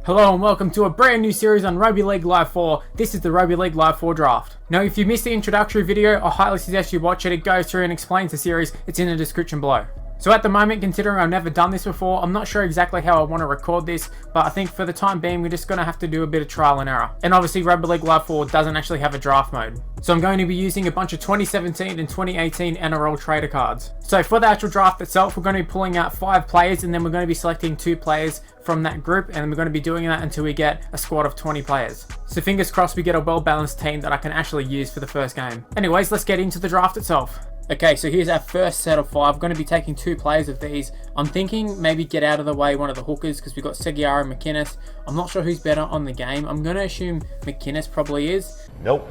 Hello and welcome to a brand new series on Rugby League Live 4. This is the Rugby League Live 4 Draft. Now if you missed the introductory video, I highly suggest you watch it. It goes through and explains the series. It's in the description below. So at the moment, considering I've never done this before, I'm not sure exactly how I want to record this, but I think for the time being, we're just going to have to do a bit of trial and error. And obviously Rugby League Live 4 doesn't actually have a draft mode. So I'm going to be using a bunch of 2017 and 2018 NRL trader cards. So for the actual draft itself, we're going to be pulling out 5 players and then we're going to be selecting 2 players from that group, and we're going to be doing that until we get a squad of 20 players. So fingers crossed we get a well-balanced team that I can actually use for the first game. Anyways, let's get into the draft itself. Okay, so here's our first set of 5. I'm going to be taking 2 players of these. I'm thinking maybe get out of the way one of the hookers because we've got Seguiara and McInnes. I'm not sure who's better on the game. I'm going to assume McInnes probably is. Nope.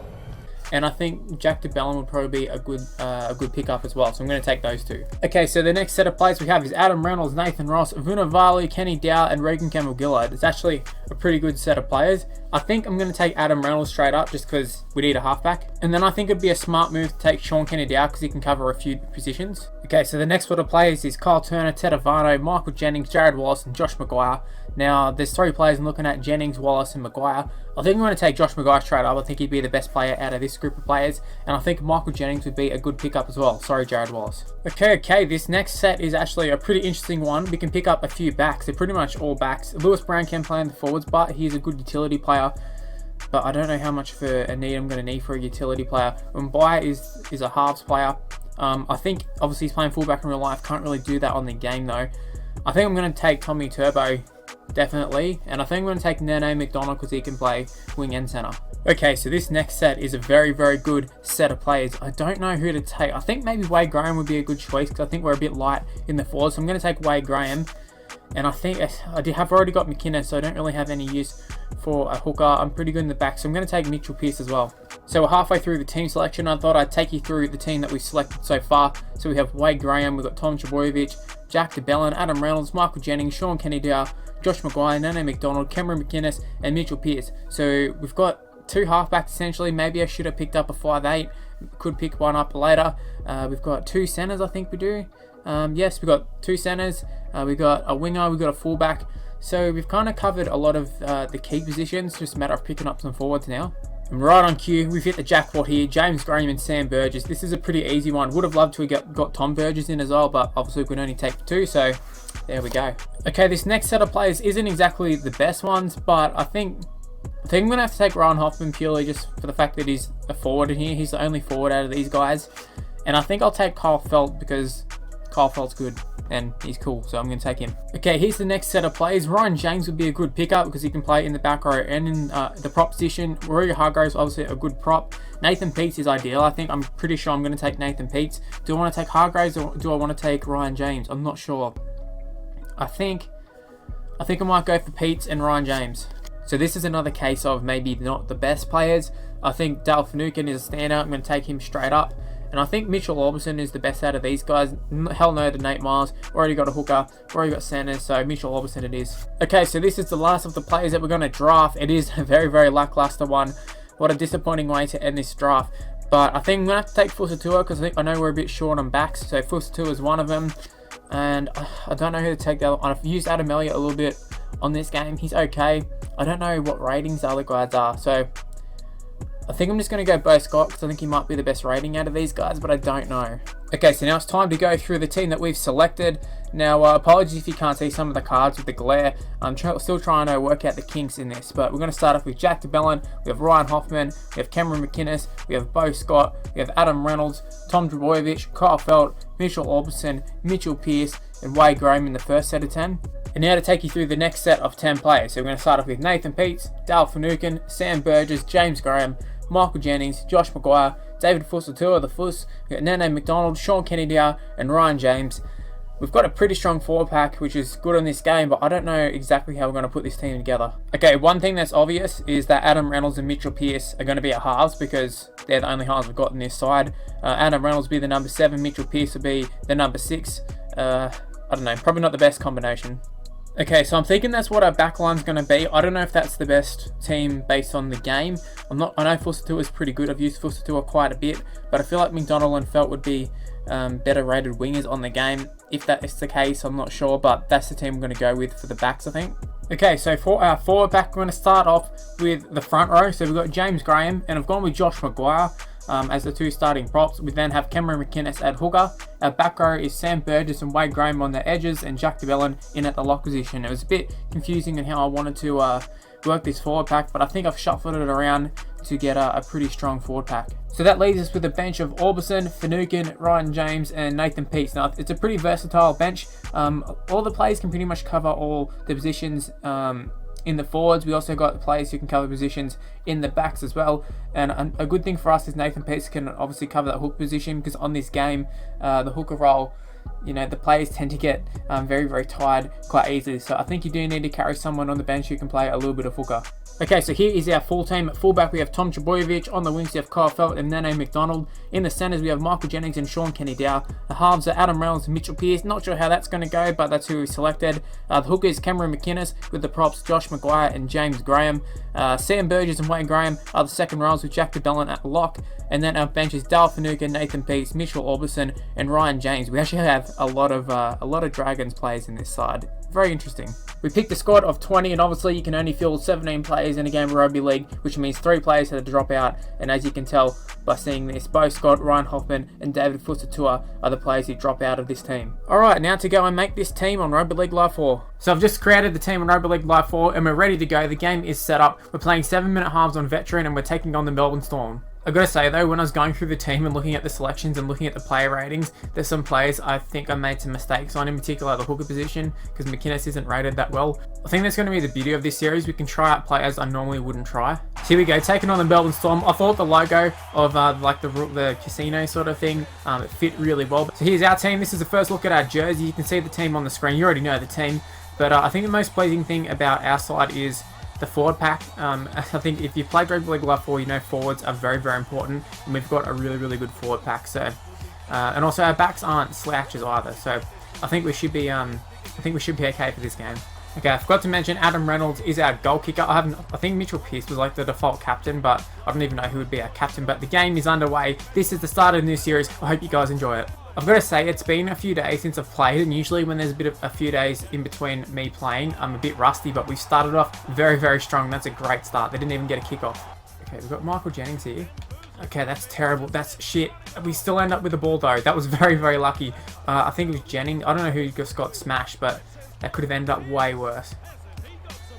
And I think Jack de Belin would probably be a good pickup as well. So I'm going to take those 2. Okay, so the next set of players we have is Adam Reynolds, Nathan Ross, Vunivalu, Kenny Dow, and Regan Campbell-Gillard. It's actually a pretty good set of players. I think I'm going to take Adam Reynolds straight up just because we need a halfback. And then I think it'd be a smart move to take Sean Kenny Dow because he can cover a few positions. Okay, so the next set of players is Kyle Turner, Ted Ivano, Michael Jennings, Jared Wallace, and Josh Maguire. Now, there's 3 players I'm looking at: Jennings, Wallace, and Maguire. I think I'm going to take Josh Maguire straight up. I think he'd be the best player out of this group of players. And I think Michael Jennings would be a good pickup as well. Sorry, Jared Wallace. Okay, this next set is actually a pretty interesting one. We can pick up a few backs. They're pretty much all backs. Lewis Brown can play in the forwards, but he's a good utility player. But I don't know how much of a need I'm going to need for a utility player. Mbai is a halves player. I think obviously he's playing fullback in real life. Can't really do that on the game though. I think I'm going to take Tommy Turbo, definitely. And I think I'm going to take Nene McDonald because he can play wing and centre. Okay, so this next set is a very, very good set of players. I don't know who to take. I think maybe Wade Graham would be a good choice because I think we're a bit light in the forwards. So I'm going to take Wade Graham. And I think I have already got McInnes, so I don't really have any use for a hooker. I'm pretty good in the back, so I'm going to take Mitchell Pearce as well. So we're halfway through the team selection. I thought I'd take you through the team that we've selected so far. So we have Wade Graham, we've got Tom Trbojevic, Jack de Belin, Adam Reynolds, Michael Jennings, Sean Kenny Dow, Josh Maguire, Nene McDonald, Cameron McInnes, and Mitchell Pearce. So we've got 2 halfbacks essentially. Maybe I should have picked up a 5'8". Could pick one up later. We've got 2 centres, I think we do. Yes, we've got 2 centres. We've got a winger, we've got a fullback. So we've kind of covered a lot of the key positions. Just a matter of picking up some forwards now. And right on cue, we've hit the jackpot here. James Graham and Sam Burgess. This is a pretty easy one. Would have loved to have got Tom Burgess in as well, but obviously we could only take 2, so there we go. Okay, this next set of players isn't exactly the best ones, but I think I'm going to have to take Ryan Hoffman purely just for the fact that he's a forward in here. He's the only forward out of these guys. And I think I'll take Kyle Felt because Kyle Felt's good and he's cool, so I'm going to take him. Okay, here's the next set of players. Ryan James would be a good pickup because he can play in the back row and in the prop position. Rory Hargrove's obviously a good prop. Nathan Peats is ideal. I'm pretty sure I'm going to take Nathan Peats. Do I want to take Hargroves or do I want to take Ryan James? I'm not sure. I think I might go for Peats and Ryan James. So this is another case of maybe not the best players. I think Dale Finucane is a standout. I'm going to take him straight up. And I think Mitchell Orbison is the best out of these guys. Hell no to Nate Miles. Already got a hooker. Already got centers. So Mitchell Orbison it is. Okay, so this is the last of the players that we're going to draft. It is a very, very lackluster one. What a disappointing way to end this draft. But I think I'm going to have to take Fusatua because I know we're a bit short on backs. So Fusatua is one of them. And I don't know who to take the other one. I've used Adam Elliott a little bit on this game. He's okay. I don't know what ratings the other guys are. So I think I'm just going to go Bo Scott because I think he might be the best rating out of these guys, but I don't know. Okay, so now it's time to go through the team that we've selected. Now, apologies if you can't see some of the cards with the glare. I'm still trying to work out the kinks in this, but we're going to start off with Jack de Belin. We have Ryan Hoffman. We have Cameron McInnes. We have Bo Scott. We have Adam Reynolds, Tom Trbojevic, Kyle Felt, Mitchell Orbison, Mitchell Pearce, and Wade Graham in the first set of 10. And now to take you through the next set of 10 players. So we're going to start off with Nathan Peats, Dale Finucane, Sam Burgess, James Graham, Michael Jennings, Josh Maguire, David Fusatua, the Fuss, we've got Nene McDonald, Sean Kenny Dow, and Ryan James. We've got a pretty strong forward pack, which is good on this game, but I don't know exactly how we're going to put this team together. Okay, one thing that's obvious is that Adam Reynolds and Mitchell Pearce are going to be at halves because they're the only halves we've got on this side. Adam Reynolds will be the number 7, Mitchell Pearce will be the number 6. I don't know, probably not the best combination. Okay, so I'm thinking that's what our backline's going to be. I don't know if that's the best team based on the game. I know Fusatua is pretty good. I've used Fusatua quite a bit, but I feel like McDonald and Felt would be better rated wingers on the game. If that is the case, I'm not sure, but that's the team I'm going to go with for the backs, I think. Okay, so for our forward pack, we're going to start off with the front row. So we've got James Graham, and I've gone with Josh Maguire as the 2 starting props. We then have Cameron McInnes at hooker. Our back row is Sam Burgess and Wade Graham on the edges, and Jack de Belin in at the lock position. It was a bit confusing in how I wanted to work this forward pack, but I think I've shuffled it around to get a pretty strong forward pack. So that leaves us with a bench of Orbison, Finucane, Ryan James, and Nathan Peace. Now, it's a pretty versatile bench. All the players can pretty much cover all the positions in the forwards. We also got players who can cover positions in the backs as well. And a good thing for us is Nathan Peace can obviously cover that hook position, because on this game, the hooker role, you know, the players tend to get very, very tired quite easily. So I think you do need to carry someone on the bench who can play a little bit of hooker. Okay, so here is our full team. At fullback, we have Tom Trbojevic. On the wings, we have Kyle Felt and Nene McDonald. In the centres, we have Michael Jennings and Sean Kenny-Dow. The halves are Adam Reynolds and Mitchell Pearce. Not sure how that's going to go, but that's who we selected. The hooker is Cameron McInnes, with the props Josh Maguire and James Graham. Sam Burgess and Wayne Graham are the second rows, with Jack de Belin at lock. And then our bench is Dale Finucane, Nathan Peace, Mitchell Orbison, and Ryan James. We actually have a lot of Dragons players in this side. Very interesting. We picked a squad of 20, and obviously you can only field 17 players in a game of rugby league, which means 3 players had to drop out. And as you can tell by seeing this, Bo Scott, Ryan Hoffman, and David Fussatua are the players who drop out of this team. Alright, now to go and make this team on Rugby League Live 4. So I've just created the team on Rugby League Live 4, and we're ready to go. The game is set up. We're playing 7-minute halves on Veteran, and we're taking on the Melbourne Storm. I've got to say though, when I was going through the team and looking at the selections and looking at the player ratings, there's some players I think I made some mistakes on, in particular the hooker position, because McInnes isn't rated that well. I think that's going to be the beauty of this series. We can try out players I normally wouldn't try. So here we go, taking on the Melbourne Storm. I thought the logo of like the casino sort of thing, it fit really well. So here's our team. This is the first look at our jersey. You can see the team on the screen. You already know the team. But I think the most pleasing thing about our side is the forward pack. I think if you play Rugby League Live 4, you know forwards are very, very important, and we've got a really, really good forward pack. So, and also our backs aren't slouches either. So I think we should be, okay for this game. Okay, I forgot to mention Adam Reynolds is our goal kicker. I think Mitchell Pearce was like the default captain, but I don't even know who would be our captain. But the game is underway. This is the start of the new series. I hope you guys enjoy it. I've got to say, it's been a few days since I've played, and usually when there's a few days in between me playing, I'm a bit rusty, but we started off very, very strong. That's a great start. They didn't even get a kickoff. Okay, we've got Michael Jennings here. Okay, that's terrible. That's shit. We still end up with the ball though. That was very, very lucky. I think it was Jennings. I don't know who just got smashed, but that could have ended up way worse.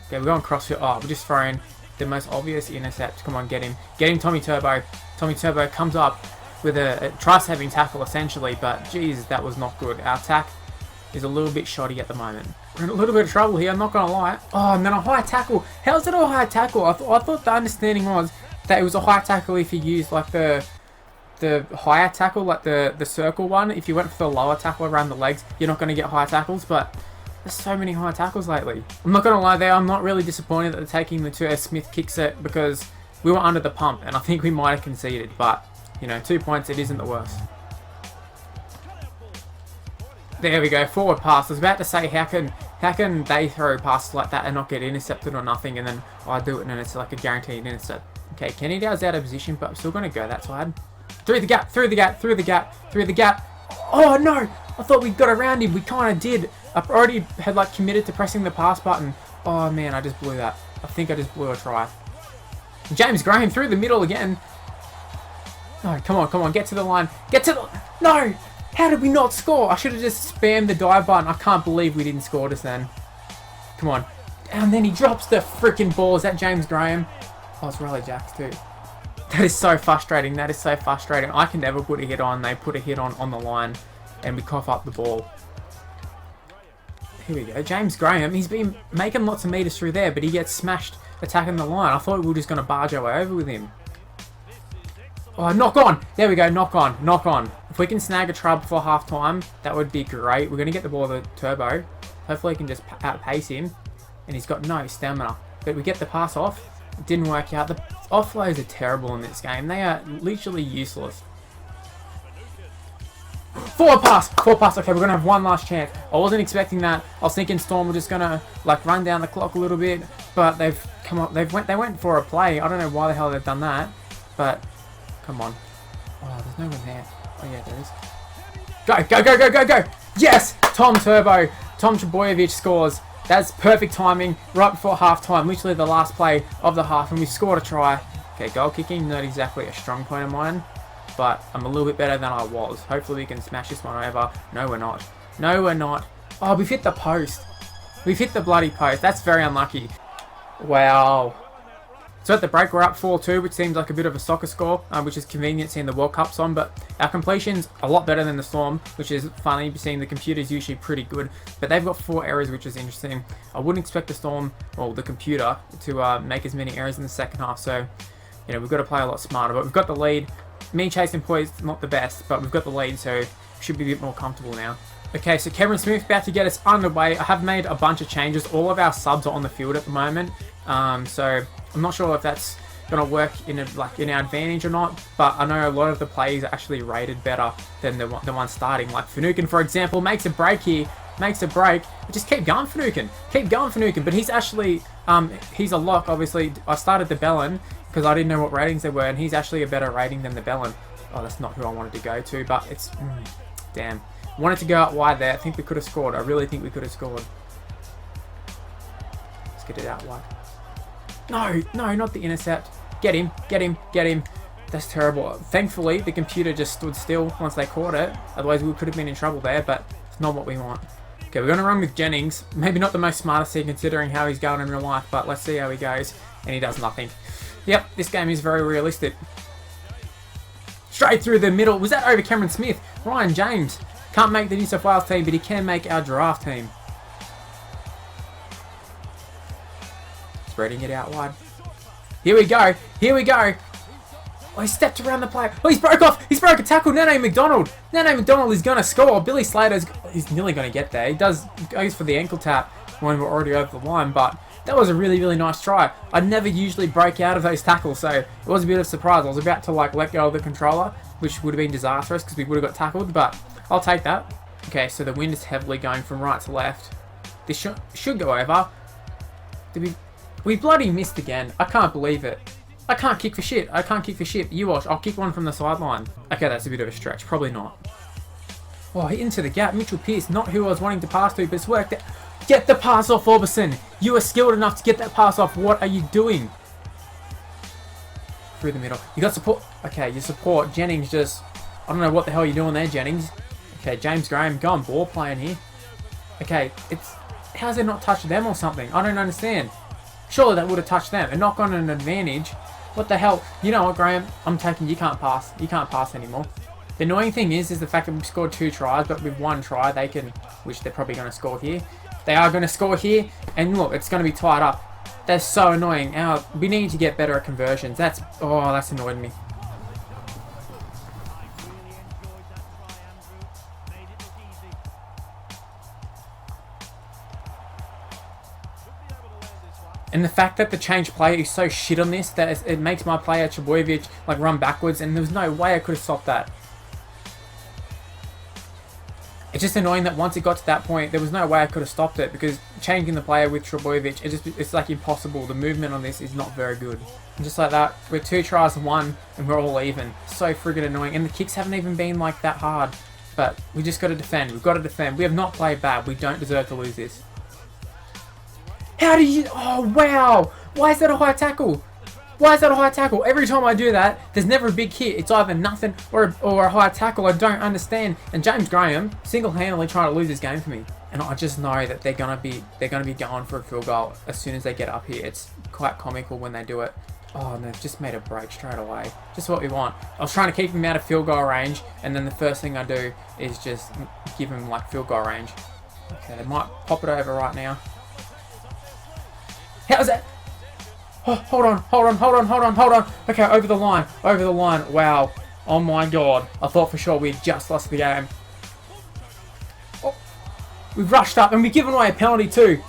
Okay, we're going CrossFit. Oh, we're just throwing the most obvious intercept. Come on, get him. Get him, Tommy Turbo. Tommy Turbo comes up with a try-saving tackle essentially, but geez, that was not good. Our attack is a little bit shoddy at the moment. We're in a little bit of trouble here, I'm not going to lie. Oh, and then a high tackle. How's it a high tackle? I thought the understanding was that it was a high tackle if you used like the higher tackle, like the circle one. If you went for the lower tackle around the legs, you're not going to get high tackles, but there's so many high tackles lately. I'm not going to lie there, I'm not really disappointed that they're taking the 2S Smith kick set, because we were under the pump and I think we might have conceded, but you know, 2 points, it isn't the worst. There we go, forward pass. I was about to say, how can they throw passes like that and not get intercepted or nothing, and then I do it and it's like a guaranteed intercept. Okay, Kenny Dow's out of position, but I'm still going to go that side. Through the gap, through the gap, through the gap, through the gap. Oh no, I thought we got around him. We kind of did. I already had like committed to pressing the pass button. Oh man, I just blew that. I think I just blew a try. James Graham through the middle again. No, come on, get to the line. Get to the... No! How did we not score? I should have just spammed the dive button. I can't believe we didn't score just then. Come on. And then he drops the freaking ball. Is that James Graham? Oh, it's Riley Jacks too. That is so frustrating. That is so frustrating. I can never put a hit on. They put a hit on the line and we cough up the ball. Here we go. James Graham. He's been making lots of meters through there, but he gets smashed attacking the line. I thought we were just going to barge our way over with him. Oh, knock on. There we go. Knock on. Knock on. If we can snag a try before half time, that would be great. We're going to get the ball to Turbo. Hopefully we can just outpace him. And he's got no stamina. But we get the pass off. It didn't work out. The offloads are terrible in this game. They are literally useless. Forward pass. Forward pass. Okay, we're going to have one last chance. I wasn't expecting that. I was thinking Storm were just going to like run down the clock a little bit. But they've come up. They went for a play. I don't know why the hell they've done that. But come on. Oh, there's no one there. Oh yeah, there is. Go, go, go, go, go, go! Yes! Tom Turbo. Tom Trbojevic scores. That's perfect timing, right before half-time, literally the last play of the half, and we scored a try. Okay, goal kicking, not exactly a strong point of mine, but I'm a little bit better than I was. Hopefully we can smash this one over. No, we're not. No, we're not. Oh, we've hit the post. We've hit the bloody post. That's very unlucky. Wow. So at the break, we're up 4-2, which seems like a bit of a soccer score, which is convenient seeing the World Cup's on, but our completion's a lot better than the Storm, which is funny, seeing the computer's usually pretty good, but they've got 4 errors, which is interesting. I wouldn't expect the Storm, or the computer, to make as many errors in the second half, so, you know, we've got to play a lot smarter, but we've got the lead. Me chasing points, not the best, but we've got the lead, so we should be a bit more comfortable now. Okay, so Cameron Smith about to get us underway. I have made a bunch of changes. All of our subs are on the field at the moment, so I'm not sure if that's going to work in our advantage or not, but I know a lot of the plays are actually rated better than the one starting. Like Finucane, for example, makes a break here, makes a break. Just keep going, Finucane. Keep going, Finucane. But he's actually, he's a lock, obviously. I started the Bellin because I didn't know what ratings they were, and he's actually a better rating than the Bellin. Oh, that's not who I wanted to go to, but it's, damn. Wanted to go out wide there. I think we could have scored. I really think we could have scored. Let's get it out wide. No, no, not the intercept. Get him, get him, get him. That's terrible. Thankfully, the computer just stood still once they caught it. Otherwise, we could have been in trouble there, but it's not what we want. Okay, we're going to run with Jennings. Maybe not the most smartest thing considering how he's going in real life, but let's see how he goes. And he does nothing. Yep, this game is very realistic. Straight through the middle. Was that over Cameron Smith? Ryan James. Can't make the New South Wales team, but he can make our draft team. Spreading it out wide. Here we go. Here we go. Oh, he stepped around the player. Oh, he's broke off. He's broke a tackle. Nene McDonald. Nene McDonald is going to score. Billy Slater's he's nearly going to get there. He goes for the ankle tap when we're already over the line, but that was a really, really nice try. I never usually break out of those tackles, so it was a bit of a surprise. I was about to let go of the controller, which would have been disastrous because we would have got tackled, but I'll take that. Okay, so the wind is heavily going from right to left. This should go over. We bloody missed again. I can't believe it. I can't kick for shit. I can't kick for shit. You watch. I'll kick one from the sideline. Okay, that's a bit of a stretch. Probably not. Oh, into the gap. Mitchell Pearce, not who I was wanting to pass to, but it's worked out. Get the pass off, Orbison. You are skilled enough to get that pass off. What are you doing? Through the middle. You got support. Okay, you support. Jennings just... I don't know what the hell you're doing there, Jennings. Okay, James Graham, go on ball playing here. Okay, it's... How's it not touched them or something? I don't understand. Surely that would have touched them and not gotten an advantage. What the hell? You know what, Graham? I'm taking... You can't pass. You can't pass anymore. The annoying thing is the fact that we've scored 2 tries, but with 1 try, they can... Which they're probably going to score here. They are going to score here. And look, it's going to be tied up. That's so annoying. We need to get better at conversions. That's... Oh, that's annoyed me. And the fact that the change play is so shit on this that it makes my player Trebojevic run backwards, and there was no way I could have stopped that. It's just annoying that once it got to that point, there was no way I could have stopped it because changing the player with Trebojevic, it's like impossible. The movement on this is not very good. And just like that, we're 2 tries and 1, and we're all even. So friggin' annoying, and the kicks haven't even been like that hard. But we just got to defend. We've got to defend. We have not played bad. We don't deserve to lose this. How do you... Oh, wow. Why is that a high tackle? Why is that a high tackle? Every time I do that, there's never a big hit. It's either nothing or a high tackle. I don't understand. And James Graham single-handedly trying to lose this game for me. And I just know that they're gonna be going for a field goal as soon as they get up here. It's quite comical when they do it. Oh, and they've just made a break straight away. Just what we want. I was trying to keep him out of field goal range, and then the first thing I do is just give him field goal range. Okay, they might pop it over right now. How's that? Oh, hold on. Okay, over the line. Wow. Oh my god. I thought for sure we had just lost the game. Oh, we've rushed up and we've given away a penalty too.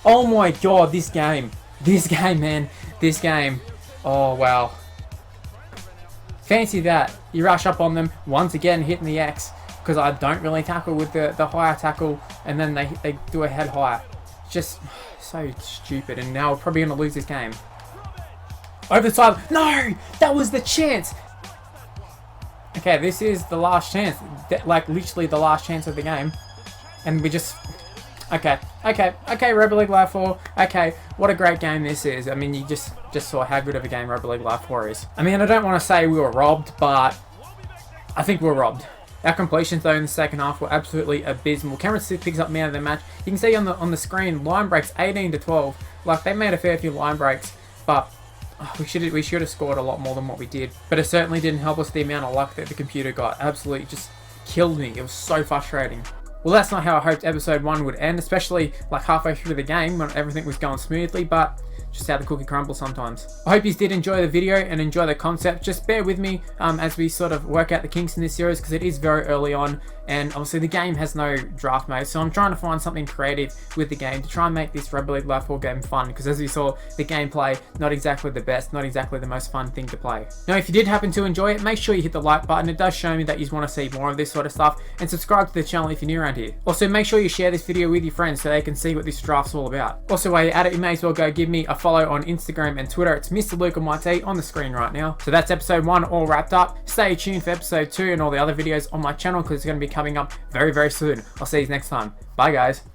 Oh my god, this game, man. This game. Oh, wow. Fancy that. You rush up on them, once again hitting the X, because I don't really tackle with the higher tackle, and then they do a head higher. Just so stupid, and now we're probably going to lose this game. Over the side. No! That was the chance! Okay, this is the last chance. Literally the last chance of the game. And we just... Okay, Rugby League Live 4. Okay, what a great game this is. I mean, you just saw how good of a game Rugby League Live 4 is. I mean, I don't want to say we were robbed, but I think we were robbed. Our completions, though, in the second half were absolutely abysmal. Cameron Smith picks up man of the match. You can see on the screen, line breaks 18-12. Like, they made a fair few line breaks, but we should have scored a lot more than what we did. But it certainly didn't help us the amount of luck that the computer got. Absolutely just killed me. It was so frustrating. Well, that's not how I hoped episode 1 would end, especially like halfway through the game when everything was going smoothly, but just how the cookie crumbles sometimes. I hope you did enjoy the video and enjoy the concept. Just bear with me as we sort of work out the kinks in this series, because it is very early on, and obviously the game has no draft mode, so I'm trying to find something creative with the game to try and make this Rugby League Live 4 game fun, because as you saw, the gameplay, not exactly the best, not exactly the most fun thing to play. Now, if you did happen to enjoy it, make sure you hit the like button. It does show me that you want to see more of this sort of stuff, and subscribe to the channel if you're new around here. Also, make sure you share this video with your friends so they can see what this draft's all about. Also, while you're at it, you may as well go give me a follow on Instagram and Twitter. It's Mr. Luke on my T on the screen right now. So that's episode 1 all wrapped up. Stay tuned for episode 2 and all the other videos on my channel, because it's going to be coming up very, very soon. I'll see you next time. Bye, guys.